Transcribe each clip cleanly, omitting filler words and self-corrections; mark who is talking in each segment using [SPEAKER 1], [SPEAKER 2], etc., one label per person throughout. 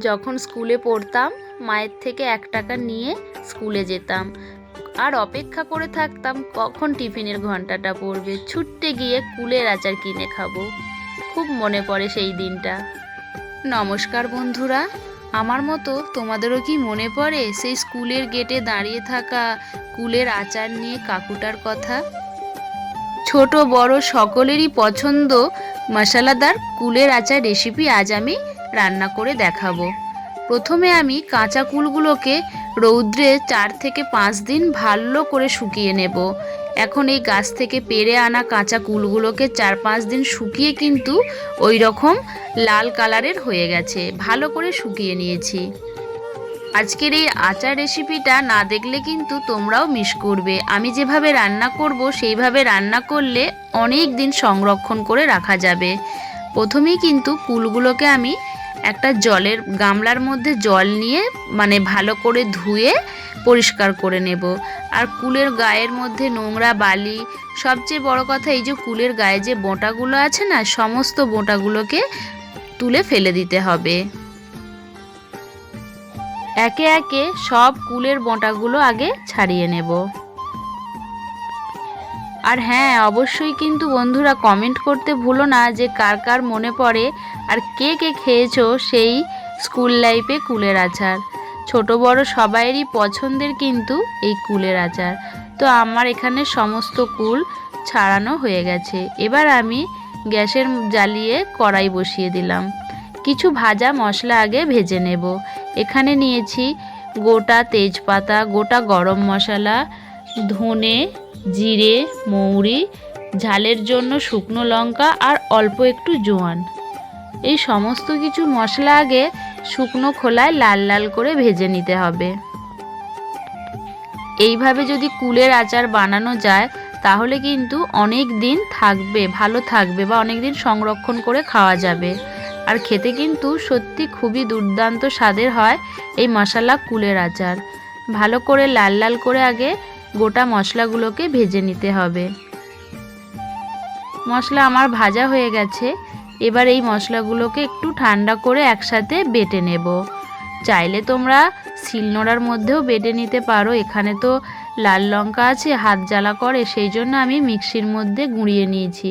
[SPEAKER 1] যখন স্কুলে পড়তাম মায়ের থেকে 1 টাকা নিয়ে স্কুলে যেতাম আর অপেক্ষা করে থাকতাম কখন টিফিনের ঘন্টাটা পড়বে, ছুটতে গিয়ে কুলের আচার কিনে খাবো। খুব মনে পড়ে সেই দিনটা। নমস্কার বন্ধুরা, আমার মতো তোমাদেরও কি মনে পড়ে সেই স্কুলের গেটে দাঁড়িয়ে থাকা কুলের আচার নিয়ে কাকুটার কথা? ছোট বড় সকলেরই পছন্দ মশলাদার কুলের আচার রেসিপি আজ আমি রান্না করে দেখাবো। প্রথমে আমি কাঁচা কুলগুলোকে রৌদ্রে 4 থেকে 5 দিন ভালো করে শুকিয়ে নেব। এখন এই গাছ থেকে পেড়ে আনা কাঁচা কুলগুলোকে 4-5 দিন শুকিয়ে কিন্তু ওই রকম লাল কালারের হয়ে গেছে, ভালো করে শুকিয়ে নিয়েছি। আজকের এই আচার রেসিপিটা না দেখলে কিন্তু তোমরাও মিস করবে। আমি যেভাবে রান্না করব সেইভাবে রান্না করলে অনেক দিন সংরক্ষণ করে রাখা যাবে। প্রথমেই কিন্তু কুলগুলোকে আমি একটা জলের গামলার মধ্যে জল নিয়ে ভালো করে ধুয়ে পরিষ্কার করে নেব। আর কুলের গায়ের মধ্যে নোংরা বালি, সবচেয়ে বড় কথা এই যে কুলের গায়ে যে বোঁটাগুলো আছে না, সমস্ত বোঁটাগুলোকে তুলে ফেলে দিতে হবে। একে একে সব কুলের বোঁটাগুলো আগে ছাড়িয়ে নেব। আর হ্যাঁ, অবশ্যই কিন্তু বন্ধুরা কমেন্ট করতে ভুলো না যে কার কার মনে পড়ে আর কে কে খেয়েছো সেই স্কুল লাইফে কুলের আচার। ছোট বড় সবাইয়েরই পছন্দের কিন্তু এই কুলের আচার। তো আমার এখানে সমস্ত কুল ছাড়ানো হয়ে গেছে। এবার আমি গ্যাসের জ্বালিয়ে কড়াই বসিয়ে দিলাম। কিছু ভাজা মশলা আগে ভেজে নেব। এখানে নিয়েছি গোটা তেজপাতা, গোটা গরম মশলা, ধনে, জিরে, মৌরি, ঝালের জন্য শুকনো লঙ্কা আর অল্প একটু জোয়ান। এই সমস্ত কিছু মশলা আগে শুকনো খোলায় লাল লাল করে ভেজে নিতে হবে। এইভাবে যদি কুলের আচার বানানো যায় তাহলে কিন্তু অনেক দিন থাকবে, ভালো থাকবে বা অনেক দিন সংরক্ষণ করে খাওয়া যাবে। আর খেতে কিন্তু সত্যি খুবই দুর্দান্ত স্বাদের হয় এই মশলা কুলের আচার। ভালো করে লাল লাল করে আগে গোটা মশলাগুলোকে ভেজে নিতে হবে। মশলা আমার ভাজা হয়ে গেছে। এবার এই মশলাগুলোকে একটু ঠান্ডা করে একসাথে বেটে নেব। চাইলে তোমরা শিলনোড়ার মধ্যেও বেটে নিতে পারো। এখানে তো লাল লঙ্কা আছে, হাত জ্বালা করে, সেই জন্য আমি মিক্সির মধ্যে গুঁড়িয়ে নিয়েছি।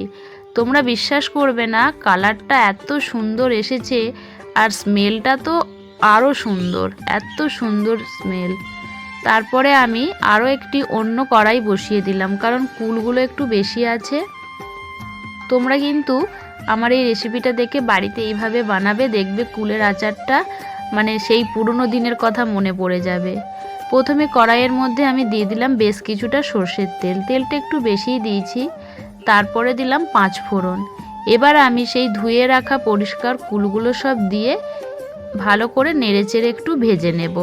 [SPEAKER 1] তোমরা বিশ্বাস করবে না, কালারটা এত সুন্দর এসেছে আর স্মেলটা তো আরও সুন্দর, এত সুন্দর স্মেল। তারপরে আমি আরও একটি অন্য কড়াই বসিয়ে দিলাম, কারণ কুলগুলো একটু বেশি আছে। তোমরা কিন্তু আমার এই রেসিপিটা দেখে বাড়িতে এইভাবে বানাবে, দেখবে কুলের আচারটা সেই পুরনো দিনের কথা মনে পড়ে যাবে। প্রথমে কড়াইয়ের মধ্যে আমি দিয়ে দিলাম বেশ কিছুটা সর্ষের তেল। তেলটা একটু বেশিই দিয়েছি। তারপরে দিলাম 5 ফোড়ন। এবার আমি সেই ধুয়ে রাখা পরিষ্কার কুলগুলো সব দিয়ে ভালো করে নেড়েচেড়ে একটু ভেজে নেব।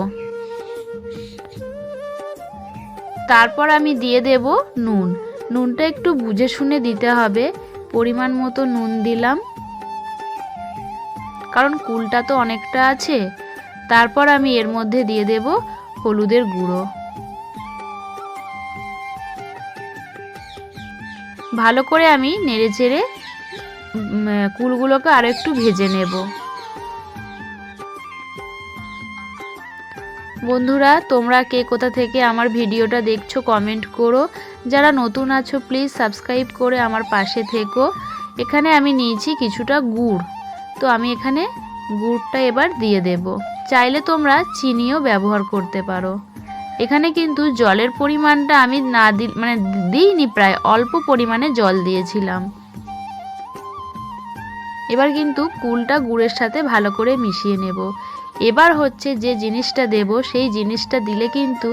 [SPEAKER 1] তারপর আমি দিয়ে দেব নুন। নুনটা একটু বুঝে শুনে দিতে হবে, পরিমাণ মতো নুন দিলাম, কারণ কুলটা তো অনেকটা আছে। তারপর আমি এর মধ্যে দিয়ে দেব হলুদের গুঁড়ো। ভালো করে আমি নেড়েচেড়ে কুলগুলোকে আরো একটু ভেজে নেব। বন্ধুরা, তোমরা কে কোথা থেকে আমার ভিডিওটা দেখছো কমেন্ট করো। যারা নতুন আছো প্লিজ সাবস্ক্রাইব করে আমার পাশে থেকো। এখানে আমি নিয়েছি কিছুটা গুড়, তো আমি এখানে গুড়টা এবার দিয়ে দেব। চাইলে তোমরা চিনিও ব্যবহার করতে পারো। এখানে কিন্তু জলের পরিমাণটা আমি না দিইনি, প্রায় অল্প পরিমাণে জল দিয়েছিলাম। এবার কিন্তু কুলটা গুড়ের সাথে ভালো করে মিশিয়ে নেব। এবার হচ্ছে যে জিনিসটা দেব, সেই জিনিসটা দিলে কিন্তু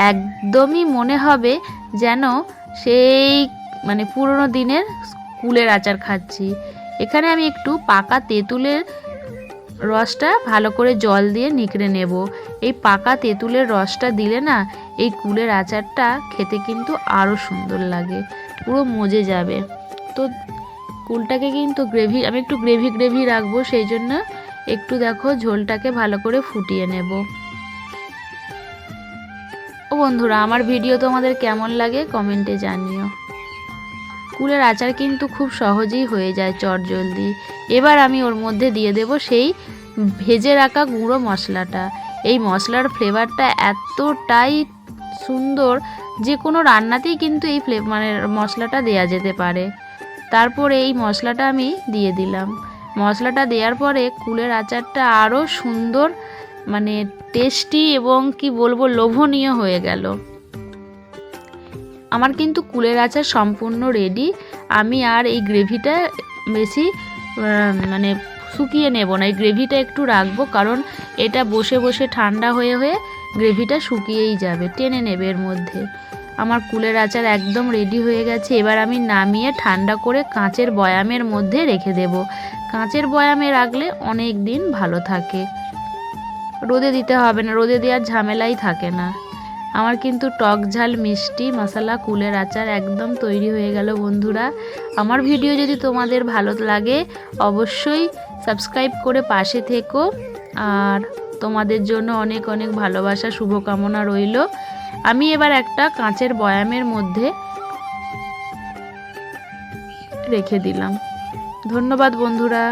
[SPEAKER 1] একদমই মনে হবে যেন সেই পুরনো দিনের কুলের আচার খাচ্ছি। এখানে আমি একটু পাকা তেঁতুলের রসটা ভালো করে জল দিয়ে নিকড়ে নেব। এই পাকা তেঁতুলের রসটা দিলে না এই কুলের আচারটা খেতে কিন্তু আরও সুন্দর লাগে, পুরো মজে যাবে। তো কুলটাকে কিন্তু আমি একটু গ্রেভি রাখবো, সেই জন্য একটু দেখো ঝোলটাকে ভালো করে ফুটিয়ে নেব। ও বন্ধুরা, আমার ভিডিও তোমাদের কেমন লাগে কমেন্টে জানিও। কুলের আচার কিন্তু খুব সহজেই হয়ে যায় চটজলদি। এবার আমি ওর মধ্যে দিয়ে দেব সেই ভেজে রাখা গুঁড়ো মশলাটা। এই মশলার ফ্লেভারটা এতটাই সুন্দর, যে কোনো রান্নাতেই কিন্তু এই মানে মশলাটা দেয়া যেতে পারে। তারপরে এই মশলাটা আমি দিয়ে দিলাম। মশলাটা দেওয়ার পরে কুলের আচারটা আরও সুন্দর, মানে টেস্টি এবং কি বলবো, লোভনীয় হয়ে গেল। আমার কিন্তু কুলের আচার সম্পূর্ণ রেডি। আমি আর এই গ্রেভিটা বেশি মানে শুকিয়ে নেব না, এই গ্রেভিটা একটু রাখবো, কারণ এটা বসে বসে ঠান্ডা হয়ে হয়ে গ্রেভিটা শুকিয়েই যাবে, টেনে নেবে এর মধ্যে। আমার কুলের আচার একদম রেডি হয়ে গেছে। এবার আমি নামিয়ে ঠান্ডা করে কাঁচের বয়ামের মধ্যে রেখে দেব। কাঁচের বয়ামে রাখলে অনেক দিন ভালো থাকে, রোদে দিতে হবে না, রোদে দেওয়ার ঝামেলাই থাকে না। আমার কিন্তু টক ঝাল মিষ্টি মশলা কুলের আচার একদম তৈরি হয়ে গেল বন্ধুরা। আমার ভিডিও যদি তোমাদের ভালো লাগে অবশ্যই সাবস্ক্রাইব করে পাশে থেকো, আর তোমাদের জন্য অনেক অনেক ভালোবাসা শুভকামনা রইল। আমি এবার একটা কাঁচের বয়ামের মধ্যে রেখে দিলাম। ধন্যবাদ বন্ধুরা।